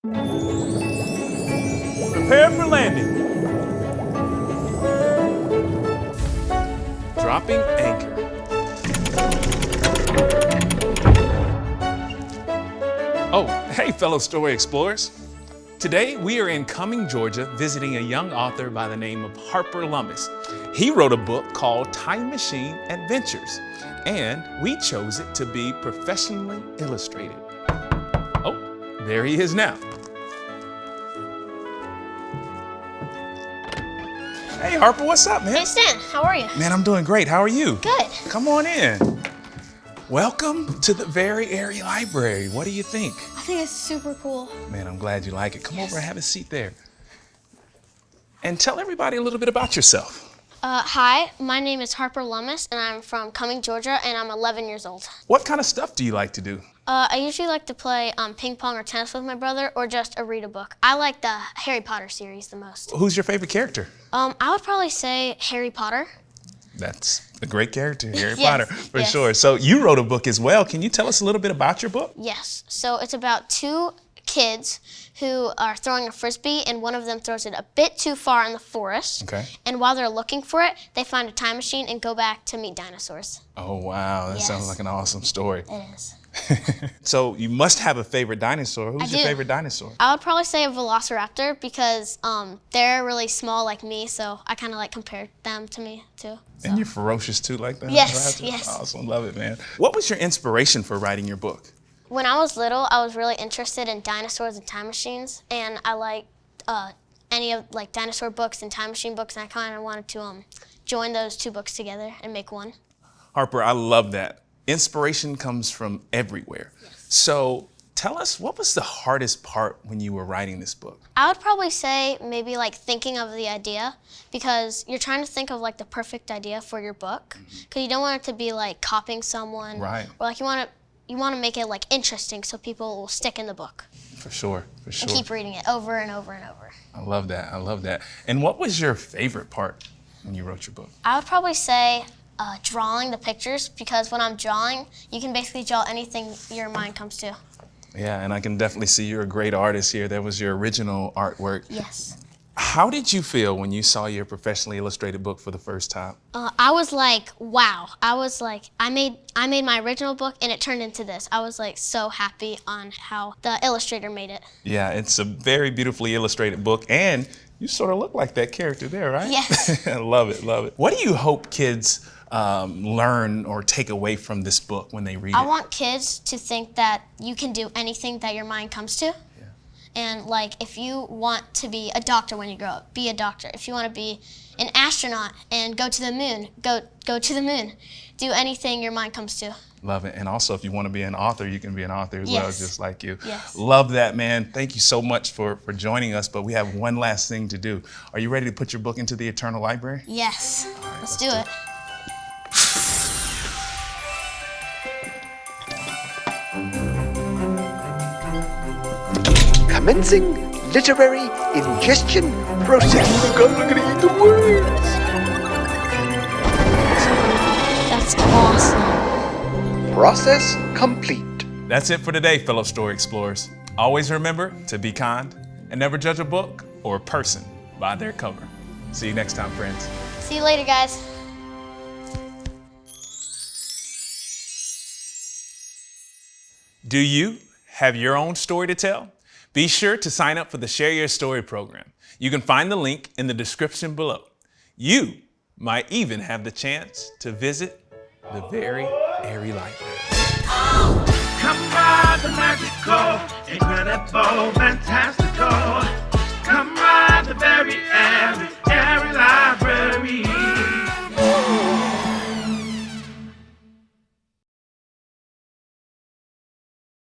Prepare for landing. Dropping anchor. Oh, hey, fellow story explorers. Today, we are in Cumming, Georgia, visiting a young author by the name of Harper Lummus. He wrote a book called Time Machine Adventures, and we chose it to be professionally illustrated. Oh, there he is now. Hey, Harper, what's up, man? Hey, Stan, how are you? Man, I'm doing great. How are you? Good. Come on in. Welcome to the Very Airy Library. What do you think? I think it's super cool. Man, I'm glad you like it. Come over and have a seat there. And tell everybody a little bit about yourself. Hi, my name is Harper Lummus, and I'm from Cumming, Georgia, and I'm 11 years old. What kind of stuff do you like to do? I usually like to play ping pong or tennis with my brother, or just read a book. I like the Harry Potter series the most. Who's your favorite character? I would probably say Harry Potter. That's a great character, Harry Yes, Potter, for yes. sure. So you wrote a book as well. Can you tell us a little bit about your book? Yes, so it's about two kids who are throwing a frisbee, and one of them throws it a bit too far in the forest. Okay. And while they're looking for it, they find a time machine and go back to meet dinosaurs. Oh, wow. That Yes. sounds like an awesome story. It is. So you must have a favorite dinosaur. Who's your do. favorite dinosaur? I would probably say a velociraptor because they're really small like me, so I kind of like compared them to me too. So. And you're ferocious too like that? Yes, right? yes. Awesome, love it, man. What was your inspiration for writing your book? When I was little, I was really interested in dinosaurs and time machines, and I liked any of like dinosaur books and time machine books, and I kind of wanted to join those two books together and make one. Harper, I love that. Inspiration comes from everywhere. Yes. So tell us, what was the hardest part when you were writing this book? I would probably say maybe like thinking of the idea, because you're trying to think of like the perfect idea for your book, because you don't want it to be like copying someone, Right. Or like you want to make it like interesting so people will stick in the book For sure, for sure. and keep reading it over and over and over. I love that, I love that. And what was your favorite part when you wrote your book? I would probably say drawing the pictures, because when I'm drawing, you can basically draw anything your mind comes to. Yeah, and I can definitely see you're a great artist here. That was your original artwork. Yes. How did you feel when you saw your professionally illustrated book for the first time? I was like, wow. I was like, I made my original book and it turned into this. I was like so happy on how the illustrator made it. Yeah, it's a very beautifully illustrated book, and you sort of look like that character there, right? Yes. I love it, love it. What do you hope kids learn or take away from this book when they read it? I want kids to think that you can do anything that your mind comes to. Yeah. And like, if you want to be a doctor when you grow up, be a doctor. If you want to be an astronaut and go to the moon, go to the moon. Do anything your mind comes to. Love it. And also, if you want to be an author, you can be an author as well, Yes. just like you. Yes. Love that, man. Thank you so much for joining us, but we have one last thing to do. Are you ready to put your book into the Eternal Library? Yes. right, let's let's do do it. Commencing literary ingestion process. Oh God, we're gonna eat the words. That's awesome. Process complete. That's it for today, fellow story explorers. Always remember to be kind and never judge a book or a person by their cover. See you next time, friends. See you later, guys. Do you have your own story to tell? Be sure to sign up for the Share Your Story program. You can find the link in the description below. You might even have the chance to visit the Very Airy Library. Come by the magical, incredible, fantastic.